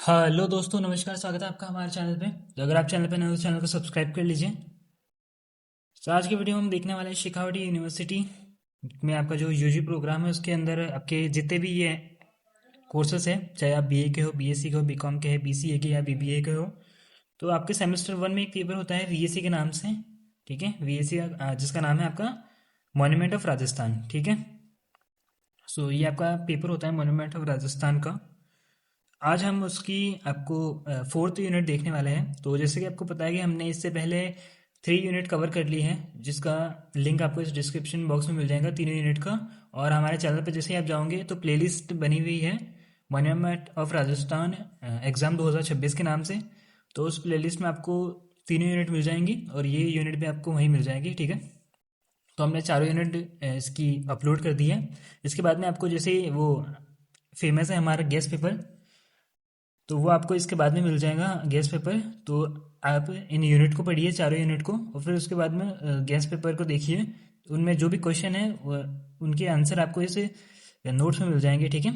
Hello दोस्तों, नमस्कार। स्वागत है आपका हमारे चैनल पे। तो अगर आप चैनल पे नए हो तो चैनल को सब्सक्राइब कर लीजिए। तो आज की वीडियो में हम देखने वाले हैं शेखावटी यूनिवर्सिटी में आपका जो यूजी प्रोग्राम है उसके अंदर आपके जितने भी ये कोर्सेस हैं, चाहे आप बीए के हो, बीएससी के हो, बीकॉम के हैं, बीसीए के या बीबीए के हो, तो आपके सेमेस्टर वन में एक पेपर होता है वीएससी के नाम से। ठीक है, वीएससी जिसका नाम है आपका मॉन्यूमेंट ऑफ राजस्थान। ठीक है, सो ये आपका पेपर होता है मॉन्यूमेंट ऑफ राजस्थान का। आज हम उसकी आपको फोर्थ यूनिट देखने वाले हैं। तो जैसे कि आपको पता है कि हमने इससे पहले 3 यूनिट कवर कर ली है, जिसका लिंक आपको इस डिस्क्रिप्शन बॉक्स में मिल जाएगा, तीनों यूनिट का। और हमारे चैनल पर जैसे ही आप जाओगे तो प्लेलिस्ट बनी हुई है मॉन्यूमेंट ऑफ राजस्थान एग्ज़ाम 2026 के नाम से। तो उस प्लेलिस्ट में आपको तीनों यूनिट मिल जाएंगी और ये यूनिट भी आपको वहीं मिल जाएगी। ठीक है, तो हमने चारों यूनिट इसकी अपलोड कर दी है। इसके बाद में आपको जैसे वो फेमस है हमारा गेस्ट पेपर, तो वो आपको इसके बाद में मिल जाएगा गैस पेपर। तो आप इन यूनिट को पढ़िए, चारों यूनिट को, और फिर उसके बाद में गैस पेपर को देखिए। उनमें जो भी क्वेश्चन है उनके आंसर आपको इस नोट्स में मिल जाएंगे। ठीक है,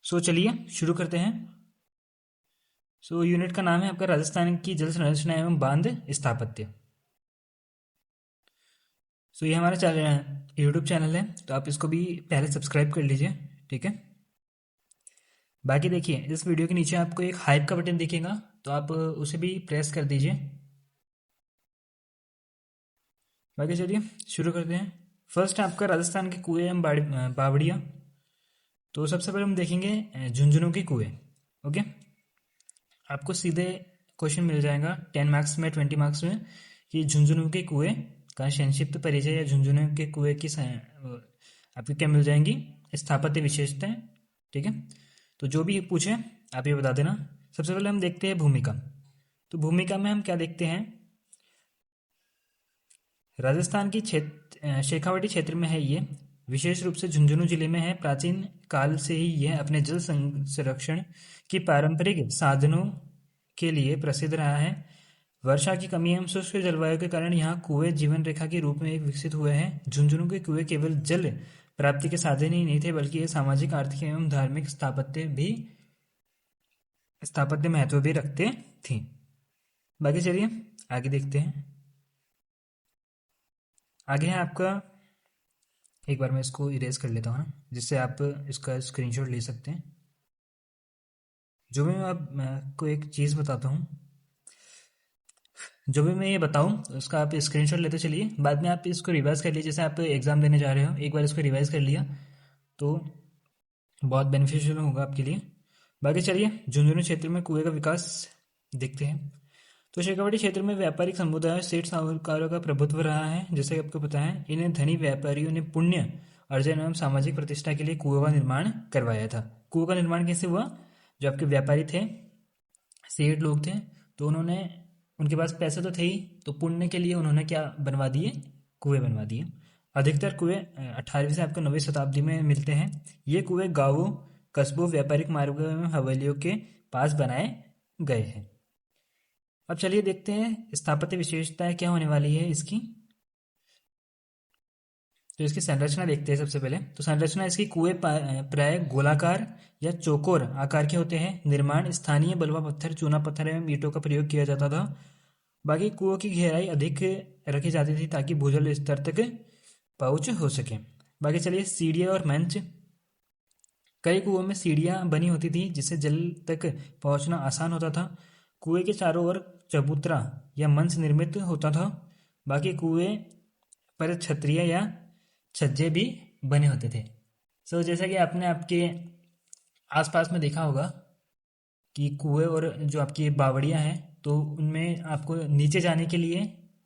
सो चलिए शुरू करते हैं। सो यूनिट का नाम है आपका राजस्थान की जल संरचना एवं बांध स्थापत्य। सो ये हमारा यूट्यूब चैनल है, तो आप इसको भी पहले सब्सक्राइब कर लीजिए। ठीक है, बाकी देखिए इस वीडियो के नीचे आपको एक हाइप का बटन दिखेगा, तो आप उसे भी प्रेस कर दीजिए। बाकी चलिए शुरू करते हैं। फर्स्ट आपका राजस्थान के कुएं एवं बावड़िया। तो सबसे पहले हम देखेंगे झुंझुनू के कुएं। ओके, आपको सीधे क्वेश्चन मिल जाएगा 10 मार्क्स में, 20 मार्क्स में, कि झुंझुनू के कुएं का संक्षिप्त परिचय या झुंझुनू के कुएं की आपको क्या मिल जाएंगी, स्थापत्य विशेषताएं। ठीक है, तो जो भी पूछे आप ये बता देना। सबसे पहले हम देखते हैं भूमिका। तो भूमिका में हम क्या देखते हैं, राजस्थान की क्षेत्र शेखावाटी क्षेत्र में है ये, विशेष रूप से झुंझुनू जिले में है। प्राचीन काल से ही यह अपने जल संरक्षण की पारंपरिक साधनों के लिए प्रसिद्ध रहा है। वर्षा की कमी एवं शुष्क जलवायु के कारण यहाँ कुएं जीवन रेखा के रूप में एक विकसित हुए हैं। झुंझुनू के कुएं केवल जल प्राप्ति के साधन ही नहीं थे, बल्कि ये सामाजिक, आर्थिक एवं धार्मिक स्थापत्य महत्व भी रखते थे। बाकी चलिए आगे देखते हैं। आगे है आपका, एक बार मैं इसको इरेज कर लेता हूँ ना, जिससे आप इसका स्क्रीनशॉट ले सकते हैं। जो भी मैं आपको एक चीज़ बताता हूँ, जो भी मैं ये बताऊँ उसका आप स्क्रीनशॉट लेते चलिए। बाद में आप इसको रिवाइज कर लीजिए, जैसे आप एग्ज़ाम देने जा रहे हो, एक बार इसको रिवाइज कर लिया तो बहुत बेनिफिशियल होगा आपके लिए। बाकी चलिए झुंझुनू क्षेत्र में कुएं का विकास देखते हैं। तो शेखावाटी क्षेत्र में व्यापारिक समुदाय सेठ साहूकारों का प्रभुत्व रहा है। जैसे कि आपको पता है, इन्हें धनी व्यापारियों ने पुण्य अर्जन एवं सामाजिक प्रतिष्ठा के लिए कुएं का निर्माण करवाया था। कुएं का निर्माण कैसे हुआ, जो आपके व्यापारी थे, सेठ लोग थे, तो उन्होंने, उनके पास पैसे तो थे ही, तो पुण्य के लिए उन्होंने क्या बनवा दिए, कुएं बनवा दिए। अधिकतर कुएं 18वीं से आपको 9वीं शताब्दी में मिलते हैं। ये कुएं गांवों, कस्बों, व्यापारिक मार्गों एवं हवेलियों के पास बनाए गए हैं। अब चलिए देखते हैं स्थापत्य विशेषताएं क्या होने वाली है इसकी। तो इसकी संरचना देखते हैं सबसे पहले। तो संरचना इसकी, कुएं प्राय गोलाकार या चौकोर आकार के होते हैं। निर्माण स्थानीय बलुआ पत्थर, चूना पत्थर एवं ईंटों का प्रयोग किया जाता था। बाकी कुओं की गहराई अधिक रखी जाती थी ताकि भूजल स्तर तक पहुंच हो सके। बाकी चलिए सीढ़ियाँ और मंच। कई कुओं में सीढ़ियाँ बनी होती थी जिससे जल तक पहुंचना आसान होता था। कुएं के चारों ओर चबूतरा या मंच निर्मित होता था। बाकी कुएं पर छतरियाँ या छज्जे भी बने होते थे। सो जैसा कि आपने आपके आसपास में देखा होगा कि कुएं और जो आपकी बावड़ियाँ हैं, तो उनमें आपको नीचे जाने के लिए,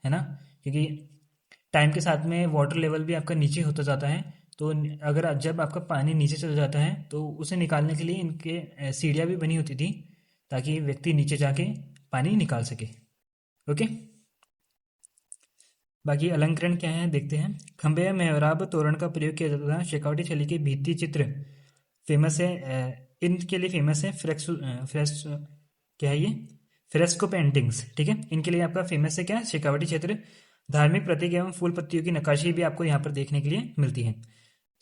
है ना, क्योंकि टाइम के साथ में वाटर लेवल भी आपका नीचे होता जाता है, तो अगर जब आपका पानी नीचे चला जाता है तो उसे निकालने के लिए इनके सीढ़ियाँ भी बनी होती थी, ताकि व्यक्ति नीचे जाके पानी निकाल सके। ओके, बाकी अलंकरण क्या है देखते हैं। खंबे या मेहराब तोरण का प्रयोग किया जाता था। शेखावटी शैली के भित्ति चित्र फेमस है, इनके लिए फेमस है। फ्रेस क्या है ये, फ्रेस्को पेंटिंग्स। ठीक है, इनके लिए आपका फेमस है क्या, शेखावटी क्षेत्र। धार्मिक प्रतीक एवं फूल पत्तियों की नक्काशी भी आपको यहाँ पर देखने के लिए मिलती है।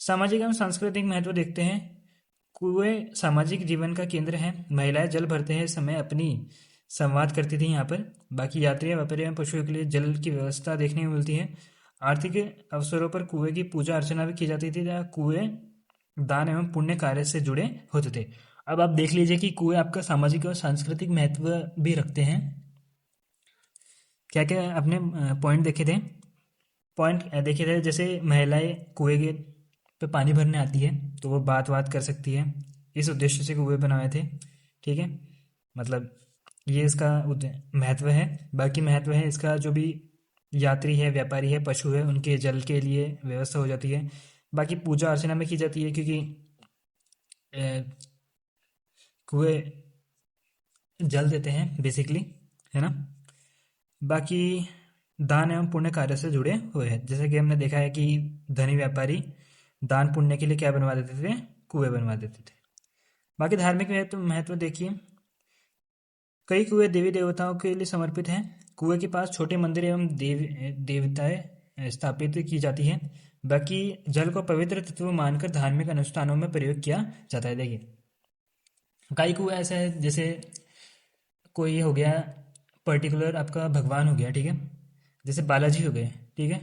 सामाजिक एवं सांस्कृतिक महत्व देखते हैं। कुएं सामाजिक जीवन का केंद्र है। महिलाएं जल भरते हैं समय अपनी संवाद करती थी यहाँ पर। बाकी यात्री व्यापारी एवं पशुओं के लिए जल की व्यवस्था देखने को मिलती है। आर्थिक अवसरों पर कुएं की पूजा अर्चना भी की जाती थी, जहाँ कुएं दान एवं पुण्य कार्य से जुड़े होते थे। अब आप देख लीजिए कि कुएं आपका सामाजिक और सांस्कृतिक महत्व भी रखते हैं। क्या क्या आपने पॉइंट देखे थे? पॉइंट देखे थे, जैसे महिलाएं कुएं के पे पानी भरने आती है तो वो बात कर सकती है, इस उद्देश्य से कुएं बनाए थे। ठीक है, मतलब ये इसका महत्व है। बाकी महत्व है इसका, जो भी यात्री है, व्यापारी है, पशु है, उनके जल के लिए व्यवस्था हो जाती है। बाकी पूजा अर्चना में की जाती है, क्योंकि कुएं जल देते हैं बेसिकली, है ना। बाकी दान एवं पुण्य कार्य से जुड़े हुए हैं, जैसे कि हमने देखा है कि धनी व्यापारी दान पुण्य के लिए क्या बनवा देते थे? कुएं बनवा देते थे। बाकी धार्मिक महत्व देखिए, कई कुएं देवी देवताओं के लिए समर्पित हैं। कुएं के पास छोटे मंदिर एवं देवताएं स्थापित की जाती हैं। बाकी जल को पवित्र तत्व मानकर धार्मिक अनुष्ठानों में प्रयोग किया जाता है। देखिए, कई कुएं ऐसे है, जैसे कोई हो गया पर्टिकुलर आपका भगवान हो गया, ठीक है, जैसे बालाजी हो गए, ठीक है।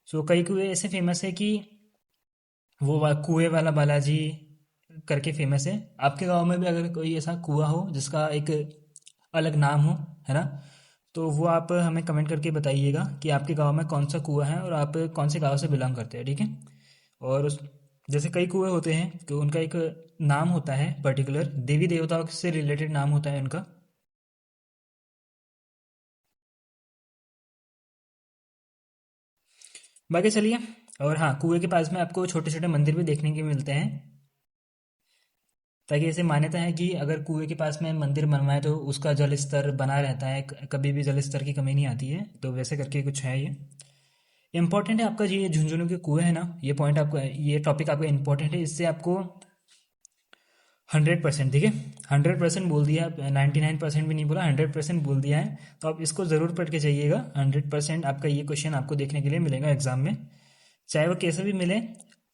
सो कई कुएं ऐसे फेमस है कि वो कुएं वाला बालाजी करके फेमस है। आपके गांव में भी अगर कोई ऐसा कुआं हो जिसका एक अलग नाम हो, है ना, तो वो आप हमें कमेंट करके बताइएगा कि आपके गांव में कौन सा कुआं है और आप कौन से गांव से बिलोंग करते हैं, ठीक है। और जैसे कई कुएं होते हैं कि उनका एक नाम होता है पर्टिकुलर, देवी देवताओं से रिलेटेड नाम होता है उनका। बाकी चलिए, और हाँ, कुएं के पास में आपको छोटे छोटे मंदिर भी देखने के मिलते हैं, ताकि ऐसे मान्यता है कि अगर कुएं के पास में मंदिर बनवाए तो उसका जल स्तर बना रहता है, कभी भी जल स्तर की कमी नहीं आती है। तो वैसे करके कुछ है ये इंपॉर्टेंट है आपका जी। ये झुंझुनू के कुएं है ना, ये पॉइंट आपका, ये टॉपिक आपका इंपॉर्टेंट है, इससे आपको 100%, ठीक है, 100% बोल दिया, 99% भी नहीं बोला, 100% बोल दिया है। तो आप इसको ज़रूर पढ़ के जाइएगा। 100% आपका ये क्वेश्चन आपको देखने के लिए मिलेगा एग्जाम में, चाहे वो कैसा भी मिले।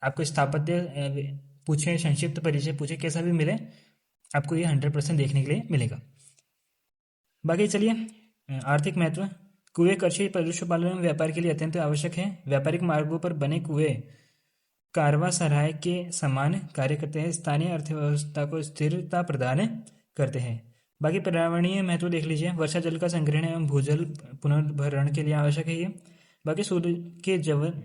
आपको स्थापत्य पूछे, संक्षिप्त परिचय पूछे, कैसा भी मिले, आपको ये 100% देखने के लिए मिलेगा। बाकी चलिए, आर्थिक महत्व, कुएं कृषि, पशुपालन एवं व्यापार के लिए अत्यंत आवश्यक है। व्यापारिक मार्गों पर बने कुएं कारवा सराय के समान कार्य करते हैं, स्थानीय अर्थव्यवस्था को स्थिरता प्रदान करते हैं। बाकी पर्यावरणीय महत्व देख लीजिए, वर्षा जल का संग्रहण एवं भूजल पुनर्भरण के लिए आवश्यक है ये। बाकी सूर्य के जवन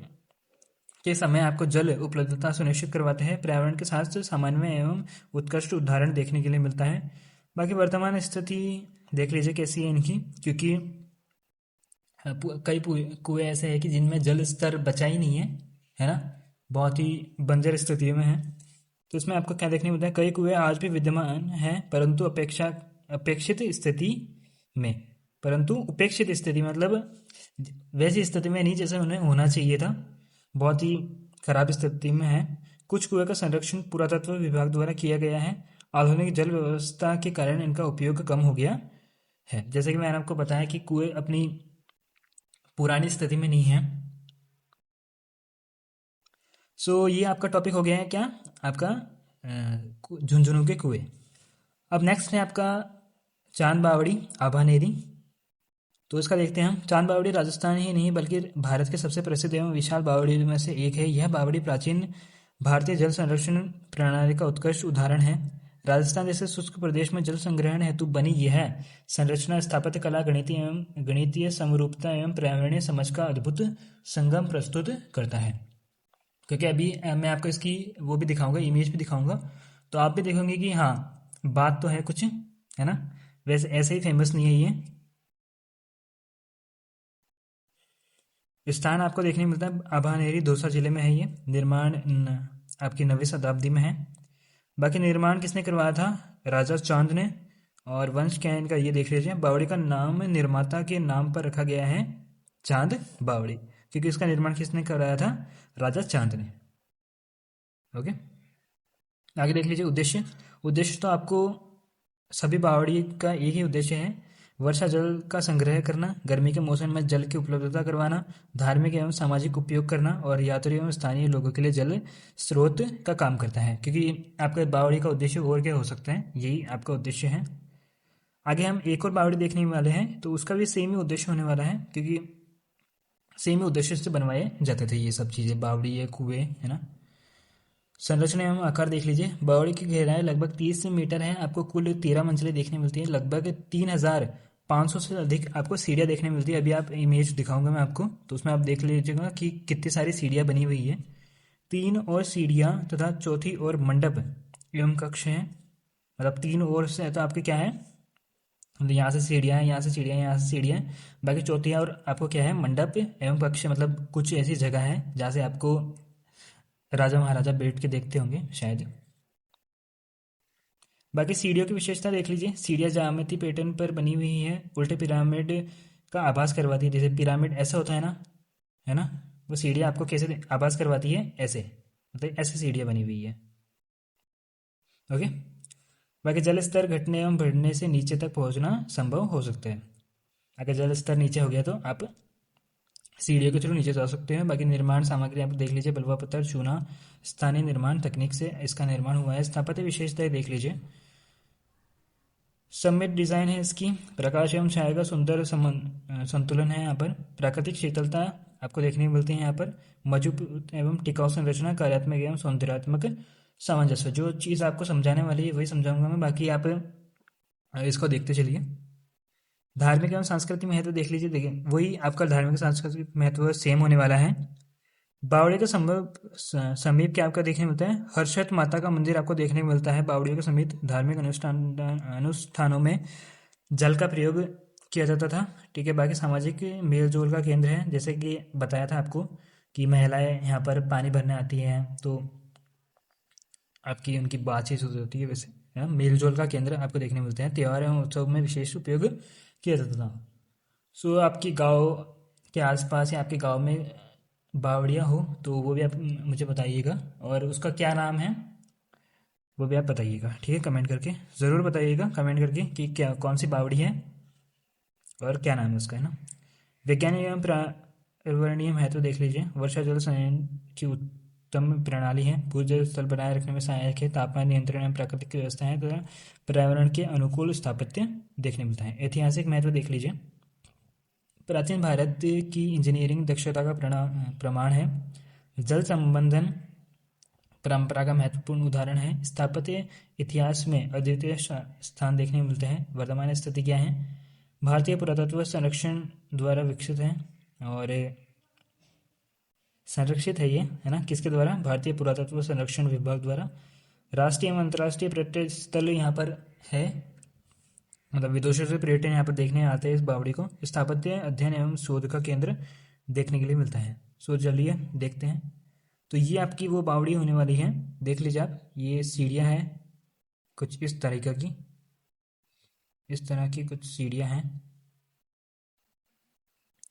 के समय आपको जल उपलब्धता सुनिश्चित करवाते हैं। पर्यावरण के साथ समन्वय एवं उत्कृष्ट उदाहरण देखने के लिए मिलता है। बाकी वर्तमान स्थिति देख लीजिए कैसी है इनकी, क्योंकि कई कुएं ऐसे हैं कि जिनमें जल स्तर बचा ही नहीं है ना, बहुत ही बंजर स्थिति में है। तो इसमें आपको क्या देखने को मिलता है, कई कुएं आज भी विद्यमान हैं, परंतु अपेक्षित स्थिति में, परंतु उपेक्षित स्थिति मतलब वैसी स्थिति में नहीं जैसे उन्हें होना चाहिए था, बहुत ही खराब स्थिति में है। कुछ कुएं का संरक्षण पुरातत्व विभाग द्वारा किया गया है। आधुनिक जल व्यवस्था के कारण इनका उपयोग कम हो गया है। जैसे कि मैंने आपको बताया कि कुएं अपनी पुरानी स्थिति में नहीं है। सो ये आपका टॉपिक हो गया है क्या, आपका झुंझुनू के कुएं। अब नेक्स्ट है आपका चांद बावड़ी आभानेरी। तो इसका देखते हैं हम। चांद बावड़ी राजस्थान ही नहीं बल्कि भारत के सबसे प्रसिद्ध एवं विशाल बावड़ियों में से एक है। यह बावड़ी प्राचीन भारतीय जल संरक्षण प्रणाली का उत्कृष्ट उदाहरण है। राजस्थान जैसे शुष्क प्रदेश में जल संग्रहण हेतु बनी यह संरचना स्थापत्य कला, गणितीय समरूपता एवं पर्यावरणीय समझ का अद्भुत संगम प्रस्तुत करता है। क्योंकि अभी मैं आपको इसकी वो भी दिखाऊंगा, इमेज भी दिखाऊंगा, तो आप भी देखोगे कि हाँ, बात तो है कुछ, है ना। वैसे ऐसे ही फेमस नहीं है ये स्थान, आपको देखने को मिलता है आभानेरी दौसा जिले में है ये। निर्माण आपकी 9वीं शताब्दी में है। बाकी निर्माण किसने करवाया था? राजा चांद ने। और वंश क्या है इनका, ये देख लीजिए। बावड़ी का नाम निर्माता के नाम पर रखा गया है, चांद बावड़ी, क्योंकि इसका निर्माण किसने कराया था? राजा चांद ने। ओके, आगे देख लीजिए। उद्देश्य, उद्देश्य तो आपको सभी बावड़ी का एक ही उद्देश्य है, वर्षा जल का संग्रह करना, गर्मी के मौसम में जल की उपलब्धता करवाना, धार्मिक एवं सामाजिक उपयोग करना और यात्रियों एवं स्थानीय लोगों के लिए जल स्रोत का काम करता है। क्योंकि आपका बावड़ी का उद्देश्य और क्या हो सकता है, यही आपका उद्देश्य है। आगे हम एक और बावड़ी देखने वाले हैं, तो उसका भी सेम ही उद्देश्य होने वाला है, क्योंकि सेम ही उद्देश्य से बनवाए जाते थे ये सब चीज़ें, बावड़ी है, कुएं, है ना। संरचना एवं आकार देख लीजिए। बावड़ी की गहराई लगभग 30 मीटर है। आपको कुल 13 मंजिलें देखने मिलती है। लगभग 3,500 से अधिक आपको सीढ़ियाँ देखने मिलती है। अभी आप इमेज दिखाऊंगा मैं आपको, तो उसमें आप देख लीजिएगा कि कितनी सारी सीढ़ियाँ बनी हुई है। 3 और सीढ़ियाँ तथा चौथी और मंडप एवं कक्ष हैं। मतलब 3 और से तो आपके क्या है, मतलब यहाँ से सीढ़ियाँ हैं, यहाँ से सीढ़ियाँ हैं, यहाँ से सीढ़ियाँ हैं। बाकी चौथी और आपको क्या है, मंडप एवं कक्ष। मतलब कुछ ऐसी जगह है जहाँ से आपको राजा महाराजा बैठ के देखते होंगे शायद। बाकी सीढ़ियों की विशेषता देख लीजिए। सीढ़ियाँ ज्यामिति पैटर्न पर बनी हुई है, उल्टे पिरामिड का आभास करवाती है। जैसे पिरामिड ऐसा होता है ना, वो सीढ़ियाँ आपको कैसे आभास करवाती है, ऐसे, मतलब ऐसे सीढ़ियाँ बनी हुई है। ओके। बाकी जल स्तर घटने एवं बढ़ने से नीचे तक पहुंचना संभव हो सकता है। अगर जल स्तर नीचे हो गया तो आप सीढ़ियों के थ्रू नीचे जा सकते हैं। बाकी निर्माण सामग्री आप देख लीजिए। बलुआ पत्थर, चूना, स्थानीय निर्माण तकनीक से इसका निर्माण हुआ है। स्थापत्य विशेषताएं देख लीजिए। सम्मित डिजाइन है इसकी। प्रकाश एवं छाया का सुंदर संतुलन है यहाँ पर। प्राकृतिक शीतलता आपको देखने को मिलती है यहाँ पर। मजबूत एवं टिकाऊ संरचना, कार्यात्मक एवं सौंदर्यात्मक सामंजस्य। जो चीज़ आपको समझाने वाली है वही समझाऊंगा मैं, बाकी आप इसको देखते चलिए। धार्मिक एवं सांस्कृतिक महत्व देख लीजिए। देखिए वही आपका धार्मिक सांस्कृतिक महत्व सेम होने वाला है। बावड़ी के समीप क्या आपका देखने मिलता है, हर्षद माता का मंदिर आपको देखने को मिलता है। बावड़ियों के समीप धार्मिक अनुष्ठानों में जल का प्रयोग किया जाता था। ठीक है। बाकी सामाजिक मेल जोल का केंद्र है, जैसे कि बताया था आपको कि महिलाएं यहाँ पर पानी भरने आती हैं, तो आपकी उनकी बातचीत होती है। वैसे है ना, मेल जोल का केंद्र आपको देखने मिलते हैं। त्योहार एवं उत्सव में विशेष उपयोग किया जाता था। सो आपकी गांव के आसपास या आपके गांव में बावड़िया हो तो वो भी आप मुझे बताइएगा, और उसका क्या नाम है वो भी आप बताइएगा। ठीक है, कमेंट करके ज़रूर बताइएगा, कमेंट करके कि क्या कौन सी बावड़ी है और क्या नाम है उसका, है ना। वैज्ञानिक एवं पर्यावरणीय महत्व देख लीजिए। वर्षा जल संचयन की उत्तम प्रणाली है। भूजल स्थल बनाए रखने में सहायक है। तापमान नियंत्रण एवं प्राकृतिक व्यवस्थाएं तथा पर्यावरण के अनुकूल स्थापत्य देखने मिलता है। ऐतिहासिक महत्व देख लीजिए। प्राचीन भारत की इंजीनियरिंग दक्षता का प्रमाण है। जल संबंधन परंपरा का महत्वपूर्ण उदाहरण है। स्थापत्य इतिहास में अद्वितीय स्थान देखने को मिलते हैं। वर्तमान स्थिति क्या है, भारतीय पुरातत्व संरक्षण द्वारा विकसित है और संरक्षित है ये, है ना, किसके द्वारा, भारतीय पुरातत्व संरक्षण विभाग द्वारा। राष्ट्रीय एवं अंतर्राष्ट्रीय पर्यटन स्थल यहाँ पर है, मतलब विदेशों से पर्यटन यहाँ पर देखने आते हैं इस बावड़ी को। स्थापत्य अध्ययन एवं शोध का केंद्र देखने के लिए मिलता है। सो चलिए देखते हैं। तो ये आपकी वो बावड़ी होने वाली है, देख लीजिए आप। ये सीढ़ियाँ हैं कुछ इस तरीके की, इस तरह की कुछ सीढ़ियाँ हैं।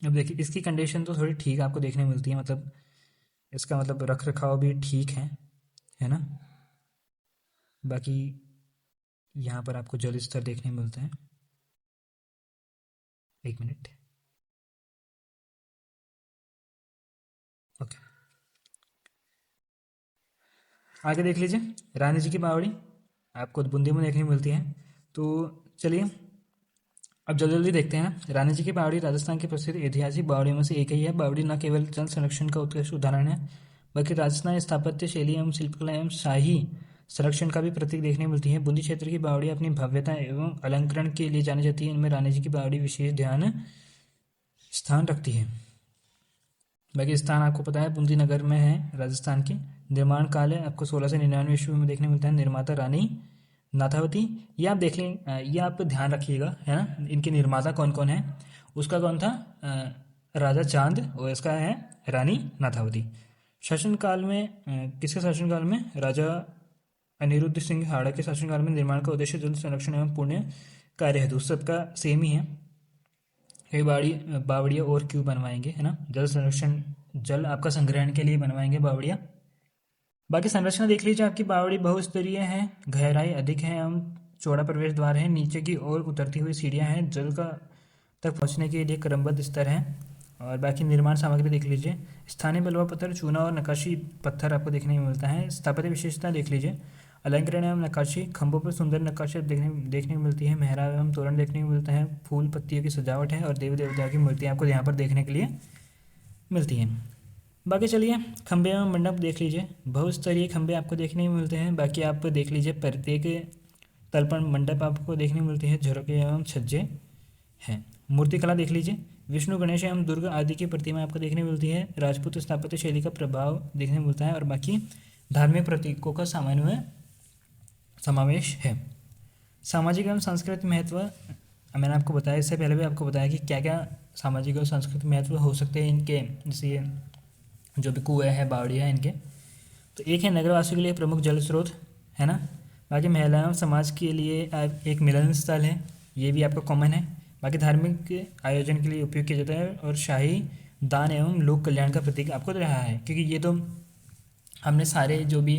अब देखिए इसकी कंडीशन तो थोड़ी ठीक आपको देखने मिलती है, मतलब इसका मतलब रख रखाव भी ठीक है ना। बाकी यहाँ पर आपको जल स्तर देखने मिलता है। एक मिनट, ओके। आगे देख लीजिए। रानी जी की बावड़ी आपको बूंदी में देखने को मिलती है। तो चलिए अब जल्दी जल्दी देखते हैं। रानी जी की बावड़ी राजस्थान की प्रसिद्ध ऐतिहासिक बावड़ियों में से एक ही है। बावड़ी न केवल जल संरक्षण का उत्कृष्ट उदाहरण है, बल्कि राजस्थान स्थापत्य शैली एवं शिल्पकला एवं शाही संरक्षण का भी प्रतीक देखने को मिलती है। बूंदी क्षेत्र की बावड़ी अपनी भव्यता एवं अलंकरण के लिए जानी जाती है। इनमें रानी जी की बावड़ी विशेष ध्यान स्थान रखती है। बाकी स्थान आपको पता है बूंदी नगर में है, राजस्थान की। निर्माण काल है आपको 1699 ईस्वी में देखने मिलता है। निर्माता रानी नाथावती। ये आप देख लें, ये आप ध्यान रखिएगा, है ना। इनके निर्माता कौन कौन है, उसका कौन था, राजा चांद, और इसका है रानी नाथावती। शासनकाल में किसके शासनकाल में, राजा अनिरुद्ध सिंह हाड़ा के शासनकाल में निर्माण का उद्देश्य जल संरक्षण एवं पुण्य कार्य हेतु, सबका सेम ही है। कई बावड़िया और क्यों बनवाएंगे, है ना, जल संरक्षण, जल आपका संग्रहण के लिए बनवाएंगे बावड़िया। बाकी संरचना देख लीजिए। आपकी बावड़ी बहुस्तरीय है, गहराई अधिक है एवं चौड़ा प्रवेश द्वार है, नीचे की ओर उतरती हुई सीढ़ियाँ हैं, जल का तक पहुँचने के लिए क्रमबद्ध स्तर हैं। और बाकी निर्माण सामग्री देख लीजिए, स्थानीय बलुआ पत्थर, चूना और नक्काशी पत्थर आपको देखने को मिलता है। स्थापत्य विशेषता देख लीजिए, अलंकरण एवं नक्काशी, खंभों पर सुंदर नक्काशी देखने को मिलती है, मेहराब एवं तोरण देखने को मिलता है, फूल पत्तियों की सजावट है और देवी देवताओं की मूर्तियाँ आपको यहाँ पर देखने के लिए मिलती हैं। बाकी चलिए खंभे एवं मंडप देख लीजिए, बहुस्तरीय खंभे आपको देखने को मिलते हैं। बाकी आप देख लीजिए प्रत्येक तल पर मंडप आपको देखने को मिलते हैं, झरोके एवं छज्जे हैं। मूर्तिकला देख लीजिए, विष्णु गणेश एवं दुर्ग आदि की प्रतिमा आपको देखने को मिलती है, राजपूत स्थापत्य शैली का प्रभाव देखने को मिलता है और बाकी धार्मिक प्रतीकों का सामान्य समावेश है। सामाजिक एवं सांस्कृतिक महत्व मैंने आपको बताया, इससे पहले भी आपको बताया कि क्या क्या सामाजिक और सांस्कृतिक महत्व हो सकते हैं इनके, जैसे जो भी कुएँ हैं, बावड़ियाँ हैं इनके। तो एक है नगरवासियों के लिए प्रमुख जल स्रोत, है ना। बाकी महिलाओं समाज के लिए एक मिलन स्थल है, ये भी आपका कॉमन है। बाकी धार्मिक आयोजन के लिए उपयोग किया जाता है और शाही दान एवं लोक कल्याण का प्रतीक आपको रहा है, क्योंकि ये तो हमने सारे जो भी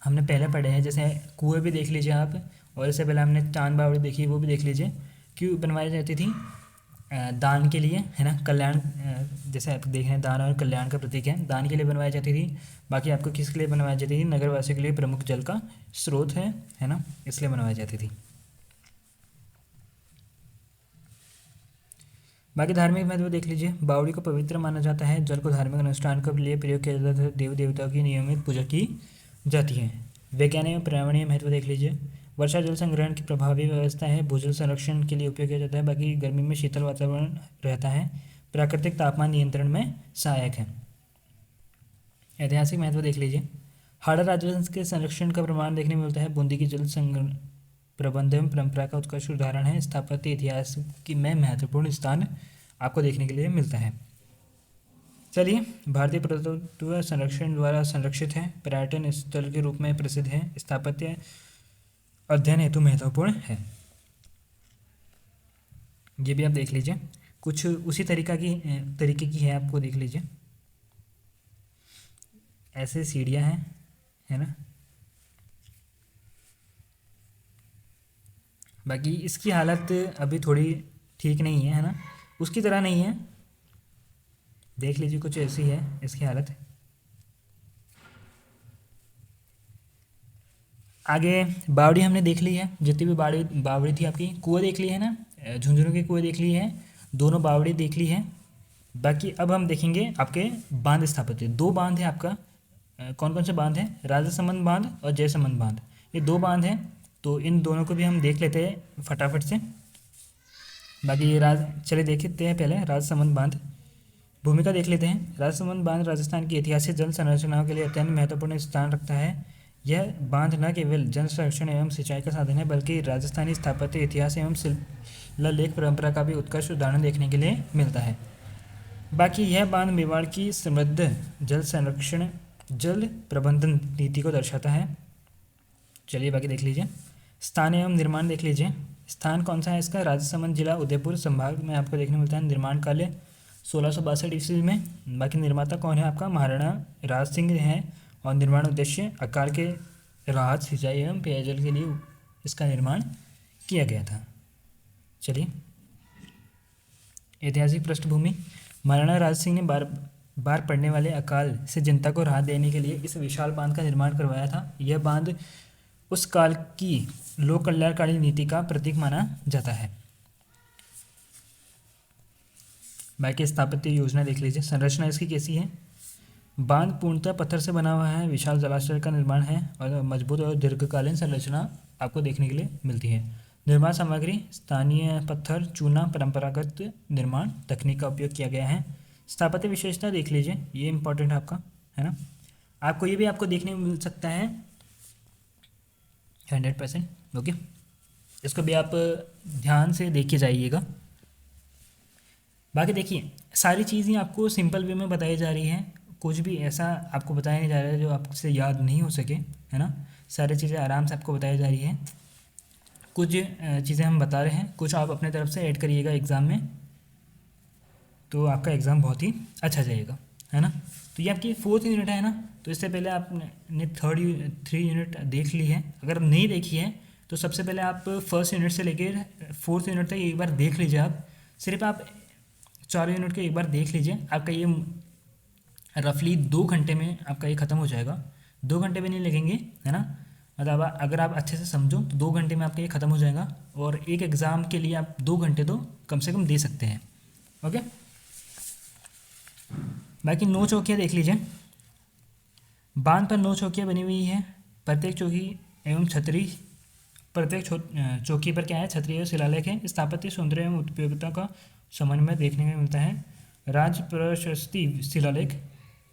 हमने पहले पढ़े हैं, जैसे कुएँ भी देख लीजिए आप, और इससे पहले हमने चांद बावड़ी देखी, वो भी देख लीजिए। क्यों बनवाई जाती थी? दान के लिए, है ना, कल्याण, जैसे आप देख रहे हैं दान और कल्याण का प्रतीक है, दान के लिए बनवाई जाती थी। बाकी आपको किसके लिए बनवाई जाती थी? नगरवासियों के लिए प्रमुख जल का स्रोत है ना, इसलिए बनवाई जाती थी। बाकी धार्मिक महत्व देख लीजिए, बावड़ी को पवित्र माना जाता है, जल को धार्मिक अनुष्ठान के लिए प्रयोग किया जाता है, देवी देवताओं की नियमित पूजा की जाती है। वैज्ञानिक एवं पर्यावरणीय महत्व देख लीजिए, वर्षा जल संग्रहण की प्रभावी व्यवस्था है, भूजल संरक्षण के लिए उपयोग किया जाता है। बाकी गर्मी में शीतल वातावरण रहता है, प्राकृतिक तापमान नियंत्रण में सहायक है। ऐतिहासिक महत्व देख लीजिए, हाड़ा राजवंश के संरक्षण का प्रमाण देखने में मिलता है, बूंदी की जल संग्रह प्रबंधन परंपरा का उत्कृष्ट उदाहरण है, स्थापत्य इतिहास की में महत्वपूर्ण स्थान आपको देखने के लिए मिलता है। चलिए, भारतीय पुरातत्व संरक्षण द्वारा संरक्षित है, पर्यटन स्थल के रूप में प्रसिद्ध है, स्थापत्य अध्ययन हेतु महत्वपूर्ण है। ये भी आप देख लीजिए, कुछ उसी तरीके की है, आपको देख लीजिए, ऐसे सीढ़ियाँ हैं, है ना। बाकी इसकी हालत अभी थोड़ी ठीक नहीं है ना, उसकी तरह नहीं है, देख लीजिए कुछ ऐसी है इसकी हालत। आगे बावड़ी हमने देख ली है, जितनी भी बावड़ी थी आपकी, कुआँ देख ली है ना, झुंझुनू की कुएँ देख ली है, दोनों बावड़ी देख ली है। बाकी अब हम देखेंगे आपके बांध स्थापत्य। दो बांध है आपका, कौन कौन से बांध हैं? राजसमंद बांध और जयसमंद बांध, ये दो बांध हैं, तो इन दोनों को भी हम देख लेते हैं फटाफट से। बाकी ये चलिए देखते हैं पहले राजसमंद बांध। भूमिका देख लेते हैं। राजसमंद बांध राजस्थान की ऐतिहासिक जल संरचनाओं के लिए अत्यंत महत्वपूर्ण स्थान रखता है। यह बांध न केवल जल संरक्षण एवं सिंचाई का साधन है, बल्कि राजस्थानी स्थापत्य इतिहास एवं शिलालेख परंपरा का भी उत्कृष्ट उदाहरण देखने के लिए मिलता है। बाकी यह बांध मेवाड़ की समृद्ध जल संरक्षण जल प्रबंधन नीति को दर्शाता है। चलिए बाकी देख लीजिए। स्थान एवं निर्माण देख लीजिए, स्थान कौन सा है इसका? राजसमंद जिला उदयपुर संभाग में आपको देखने मिलता है। निर्माण काल 1662 ईस्वी में। बाकी निर्माता कौन है आपका? महाराणा राज सिंह है। और निर्माण उद्देश्य आकार के राहत, सिंचाई एवं पेयजल के लिए इसका निर्माण किया गया था। चलिए, ऐतिहासिक पृष्ठभूमि। महाराणा राज सिंह ने बार बार पड़ने वाले अकाल से जनता को राहत देने के लिए इस विशाल बांध का निर्माण करवाया था। यह बांध उस काल की लोक कल्याणकारी नीति का प्रतीक माना जाता है। बाकी स्थापत्य योजना देख लीजिए। संरचना इसकी कैसी है? बांध पूर्णतः पत्थर से बना हुआ है, विशाल जलाशय का निर्माण है और मजबूत और दीर्घकालीन संरचना आपको देखने के लिए मिलती है। निर्माण सामग्री स्थानीय पत्थर, चूना, परंपरागत निर्माण तकनीक का उपयोग किया गया है। स्थापत्य विशेषता देख लीजिए, ये इंपॉर्टेंट है आपका, है ना। आपको ये भी आपको देखने को मिल सकता है 100%। ओके, इसको भी आप ध्यान से देख के जाइएगा। बाकी देखिए, सारी चीज़ें आपको सिंपल वे में बताई जा रही हैं, कुछ भी ऐसा आपको बताया नहीं जा रहा है जो आपसे याद नहीं हो सके, है ना। सारी चीज़ें आराम से आपको बताई जा रही है। कुछ चीज़ें हम बता रहे हैं, कुछ आप अपने तरफ से ऐड करिएगा एग्ज़ाम में, तो आपका एग्ज़ाम बहुत ही अच्छा जाएगा, है ना। तो ये आपकी 4th यूनिट है ना, तो इससे पहले आपने 3 यूनिट देख ली है। अगर नहीं देखी है तो सबसे पहले आप फर्स्ट यूनिट से लेकर फोर्थ यूनिट तक एक बार देख लीजिए। आप सिर्फ आप 4 यूनिट को एक बार देख लीजिए, आपका ये रफली 2 घंटे में आपका ये ख़त्म हो जाएगा। 2 घंटे भी नहीं लगेंगे, है ना। मतलब अगर आप अच्छे से समझो तो 2 घंटे में आपका ये ख़त्म हो जाएगा, और एक एग्ज़ाम के लिए आप 2 घंटे तो कम से कम दे सकते हैं। ओके, बाकी 9 चौकियाँ देख लीजिए। बांध पर 9 चौकियाँ बनी हुई है। प्रत्येक चौकी एवं छतरी, प्रत्येक चौकी पर क्या है, छतरी और शिलालेख है। स्थापत्य सौंदर्य एवं उपयोगिता का समन्वय देखने को मिलता है। राज प्रशस्ति शिलालेख,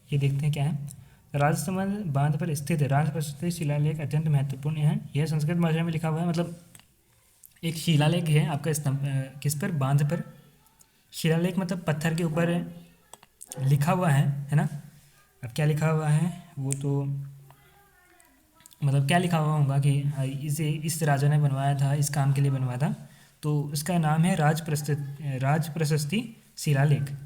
ये देखते हैं क्या है। राजसमंद बांध पर स्थित राज प्रशस्ति शिलालेख अत्यंत महत्वपूर्ण है। यह संस्कृत भाषा में लिखा हुआ है, मतलब एक शिलालेख है आपका स्तंभ किस पर, बांध पर। शिलालेख मतलब पत्थर के ऊपर लिखा हुआ है ना। अब क्या लिखा हुआ है वो तो, मतलब क्या लिखा हुआ होगा कि इसे इस राजा ने बनवाया था, इस काम के लिए बनवाया था, तो इसका नाम है राज प्रशस्ति शिलालेख।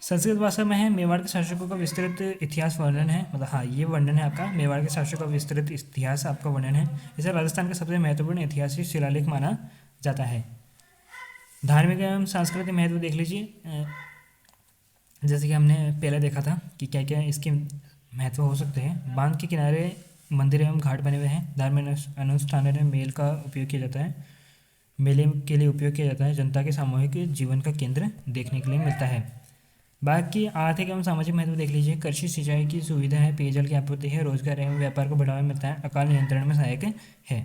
संस्कृत भाषा में है। मेवाड़ के शासकों का विस्तृत इतिहास वर्णन है, मतलब हाँ ये वर्णन है आपका, मेवाड़ के शासकों का विस्तृत इतिहास आपका वर्णन है। इसे राजस्थान का सबसे महत्वपूर्ण ऐतिहासिक शिलालेख माना जाता है। धार्मिक एवं सांस्कृतिक महत्व देख लीजिए। जैसे कि हमने पहले देखा था कि क्या क्या इसके महत्व हो सकते हैं। बांध के किनारे मंदिर एवं घाट बने हुए हैं। धार्मिक अनुष्ठानों में मेल का उपयोग किया जाता है, मेले के लिए उपयोग किया जाता है। जनता के सामूहिक जीवन का केंद्र देखने के लिए मिलता है। बाकी आर्थिक एवं सामाजिक महत्व देख लीजिए। कृषि सिंचाई की सुविधा है, पेयजल की आपूर्ति है, रोजगार एवं व्यापार को बढ़ावा मिलता है, अकाल नियंत्रण में सहायक है।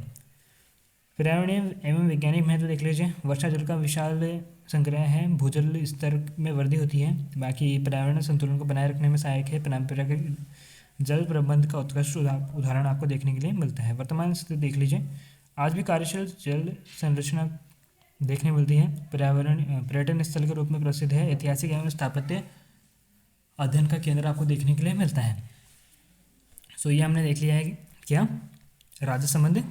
पर्यावरणीय एवं वैज्ञानिक महत्व देख लीजिए। वर्षा जल का विशाल संग्रह है, भूजल स्तर में वृद्धि होती है। बाकी पर्यावरण संतुलन को बनाए रखने में सहायक है। पारंपरिक जल प्रबंध का उत्कृष्ट उदाहरण आपको देखने के लिए मिलता है। वर्तमान स्थिति देख लीजिए। आज भी कार्यशील जल संरचना देखने मिलती है। पर्यटन स्थल के रूप में प्रसिद्ध है। ऐतिहासिक एवं स्थापत्य अध्ययन का केंद्र आपको देखने के लिए मिलता है। सो ये हमने देख लिया है क्या, राजसमंद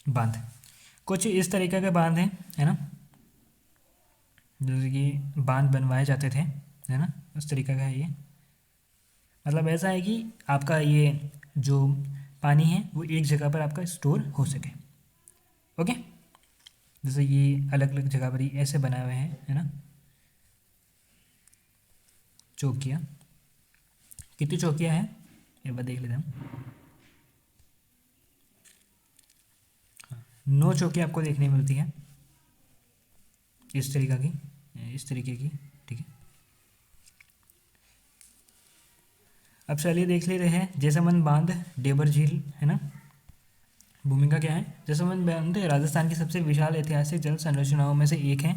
बांध। कुछ इस तरीके के बांध हैं, है ना, जैसे कि बांध बनवाए जाते थे, है ना, उस तरीका का है ये। मतलब ऐसा है कि आपका ये जो पानी है वो एक जगह पर आपका स्टोर हो सके। ओके, जैसे ये अलग अलग जगह पर ही ऐसे बनाए हुए हैं, है ना, चौकियाँ। कितनी चौकियाँ हैं एक बार देख लेते हैं हम। 9 चौकियाँ आपको देखने मिलती हैं इस तरीका की, इस तरीके की, ठीक है। अब चलिए देख ले रहे हैं जैसलमेर बांध, डेबर झील, है ना। भूमिका क्या है, जैसलमेर बांध राजस्थान की सबसे विशाल ऐतिहासिक जल संरचनाओं में से एक है।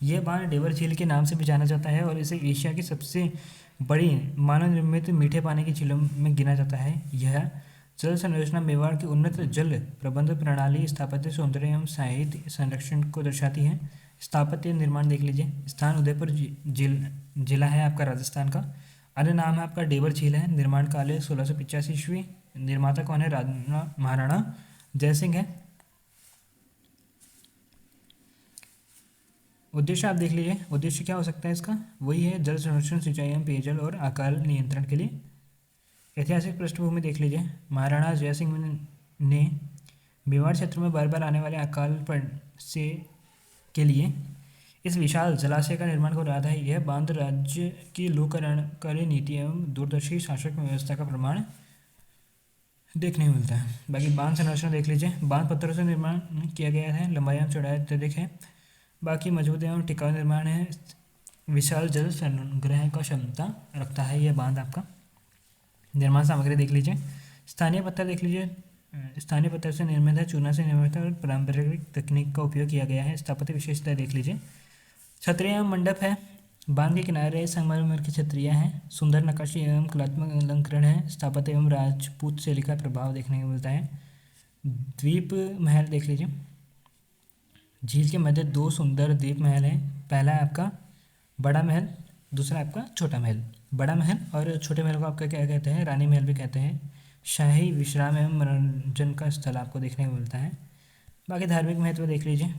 यह बांध डेबर झील के नाम से भी जाना जाता है और इसे एशिया की सबसे बड़ी मानव निर्मित मीठे पानी की झीलों में गिना जाता है। यह जल संरचना मेवाड़ की उन्नत जल प्रबंध प्रणाली, स्थापत्य सौंदर्य एवं साहित्य संरक्षण को दर्शाती है। स्थापत्य निर्माण देख लीजिए। स्थान उदयपुर जिला है आपका राजस्थान का। अन्य नाम है आपका डेबर झील है। निर्माण काल है 1685 ईस्वी। निर्माता कौन है, राणा महाराणा जयसिंह है। उद्देश्य आप देख लीजिए, उद्देश्य क्या हो सकता है इसका, वही है जल संरक्षण, सिंचाई एवं पेयजल और अकाल नियंत्रण के लिए। ऐतिहासिक पृष्ठभूमि देख लीजिए। महाराणा जयसिंह ने मेवाड़ क्षेत्र में बार बार आने वाले अकाल से के लिए इस विशाल जलाशय का निर्माण को रहा था। यह बांध राज्य की लोक कल्याणकारी नीति एवं दूरदर्शी शासक व्यवस्था का प्रमाण देखने को मिलता है। बाकी बांध संरचना देख लीजिए। बांध पत्थरों से निर्माण किया गया है, लंबाई एवं चौड़ाई अत्यधिक है। बाकी मजबूत एवं टिकाऊ निर्माण है। विशाल जल संग्रह का क्षमता रखता है यह बांध आपका। निर्माण सामग्री देख लीजिए। स्थानीय पत्थर देख लीजिए। स्थानीय पत्थर से निर्मित है, चूना से निर्मित है और पारंपरिक तकनीक का उपयोग किया गया है। स्थापत्य विशेषता देख लीजिए। छतरियाँ एवं मंडप है। बांध के किनारे संगमरमर की छतरियाँ हैं। सुंदर नक्काशी एवं कलात्मक अलंकरण है। स्थापत्य एवं राजपूत शैली का प्रभाव देखने को मिलता है। द्वीप महल देख लीजिए। झील के मध्य 2 सुंदर द्वीप महल हैं। पहला है आपका बड़ा महल, दूसरा आपका छोटा महल। बड़ा महल और छोटे महल को आपका क्या कहते हैं, रानी महल भी कहते हैं। शाही विश्राम एवं मनोरंजन का स्थल आपको देखने को मिलता है। बाकी धार्मिक महत्व देख लीजिए।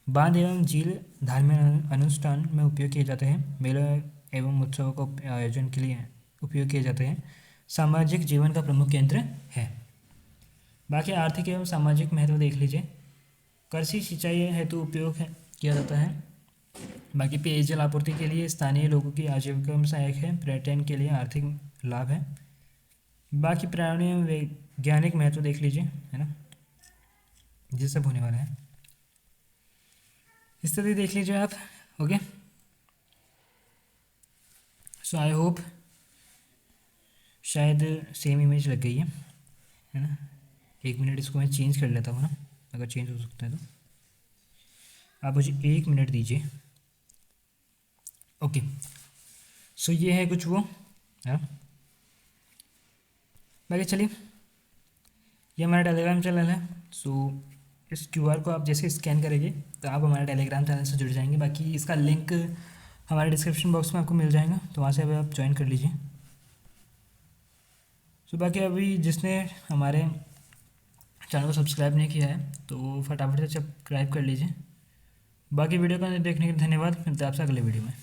बांध एवं झील धार्मिक अनुष्ठान में उपयोग किए जाते हैं। मेलों एवं उत्सवों का आयोजन के लिए उपयोग किए जाते हैं। सामाजिक जीवन का प्रमुख केंद्र है। बाकी आर्थिक एवं सामाजिक महत्व देख लीजिए। कृषि सिंचाई हेतु किया जाता है। बाकी पेयजल आपूर्ति के लिए स्थानीय लोगों की आजीविका में सहायक है। पर्यटन के लिए आर्थिक लाभ है। बाकी पर्यावरणीय वैज्ञानिक महत्व देख लीजिए, है ना, ये सब होने वाला है। इस तरह देख लीजिए आप। ओके, सो आई होप शायद सेम इमेज लग गई है ना। 1 मिनट इसको मैं चेंज कर लेता हूँ ना, अगर चेंज हो सकता है तो। आप मुझे 1 मिनट दीजिए। ओके, सो ये है कुछ वो, है ना। बाकी चलिए, ये हमारा टेलीग्राम चैनल है। सो इस क्यूआर को आप जैसे स्कैन करेंगे तो आप हमारे टेलीग्राम चैनल से जुड़ जाएंगे। बाकी इसका लिंक हमारे डिस्क्रिप्शन बॉक्स में आपको मिल जाएगा, तो वहाँ से अभी आप ज्वाइन कर लीजिए। सो बाकी अभी जिसने हमारे चैनल को सब्सक्राइब नहीं किया है तो फटाफट से सब्सक्राइब कर लीजिए। बाकी वीडियो को देखने के लिए धन्यवाद। मिलते हैं आपसे अगले वीडियो में।